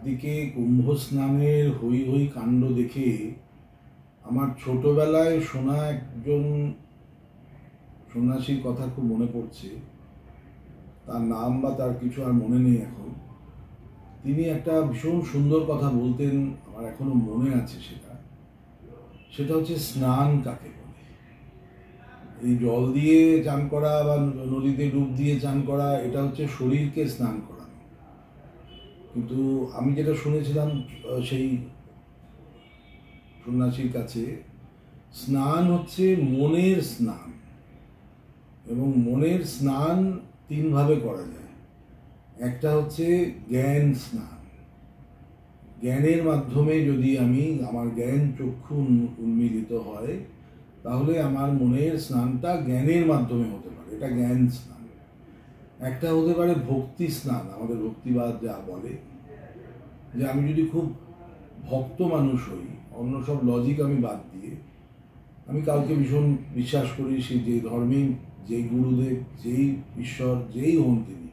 চারদিকে কুম্ভ স্নানের হই হই কাণ্ড দেখে আমার ছোটবেলায় শোনা একজন সন্ন্যাসীর কথা খুব মনে পড়ছে। তার নাম বা তার কিছু আর মনে নেই এখন। তিনি একটা ভীষণ সুন্দর কথা বলতেন, আমার এখনো মনে আছে সেটা হচ্ছে স্নান কাকে বলে। এই জল দিয়ে চান করা বা নদীতে ডুব দিয়ে চান করা, এটা হচ্ছে শরীরকে স্নান করানো। কিন্তু আমি যেটা শুনেছিলাম সেই সন্ন্যাসীর কাছে, স্নান হচ্ছে মনের স্নান, এবং মনের স্নান তিনভাবে করা যায়। একটা হচ্ছে জ্ঞান স্নান। জ্ঞানের মাধ্যমে যদি আমার জ্ঞান চক্ষু উন্মিলিত হয়, তাহলে আমার মনের স্নানটা জ্ঞানের মাধ্যমে হতে পারে, এটা জ্ঞান স্নান। একটা হতে পারে ভক্তি স্নান, আমাদের ভক্তিবাদ যা বলে, যে আমি যদি খুব ভক্ত মানুষ হই, অন্য সব লজিক আমি বাদ দিয়ে, আমি কাউকে ভীষণ বিশ্বাস করি, সে যে ধর্মে, যেই গুরুদেব, যেই ঈশ্বর, যেই হন তিনি,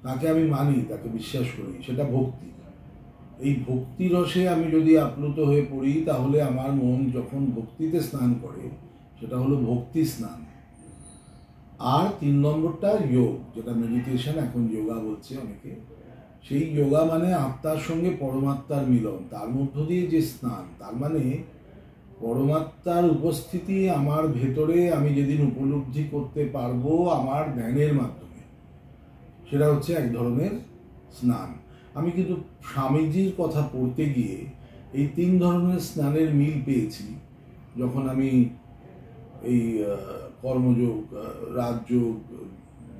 তাকে আমি মানি, তাকে বিশ্বাস করি, সেটা ভক্তি। এই ভক্তি রসে আমি যদি আপ্লুত হয়ে পড়ি, তাহলে আমার মন যখন ভক্তিতে স্নান করে, সেটা হলো ভক্তি স্নান। আর 3 নম্বরটা যোগ, যেটা মেডিটেশন, এখন যোগা বলছে অনেকে। সেই যোগা মানে আত্মার সঙ্গে পরমাত্মার মিলন, তার মধ্য দিয়ে যে স্নান, তার মানে পরমাত্মার উপস্থিতি আমার ভেতরে আমি যেদিন উপলব্ধি করতে পারবো আমার ধ্যানের মাধ্যমে, সেটা হচ্ছে এক ধরনের স্নান। আমি কিন্তু স্বামীজির কথা পড়তে গিয়ে এই 3 ধরনের স্নানের মিল পেয়েছি। যখন আমি এই কর্মযোগ, রাজযোগ,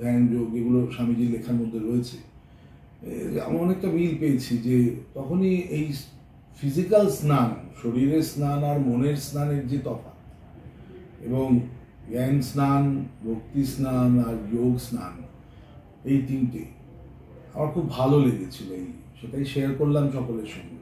ধ্যানযোগ, এগুলো স্বামীজির লেখার মধ্যে রয়েছে, আমি অনেকটা মিল পেয়েছি। যে তখনই এই ফিজিক্যাল স্নান, শরীরের স্নান আর মনের স্নানের যে তফাৎ, এবং জ্ঞান স্নান, ভক্তি স্নান আর যোগ স্নান, এই 3টে আমার খুব ভালো লেগেছিল। সেটাই শেয়ার করলাম সকলের সঙ্গে।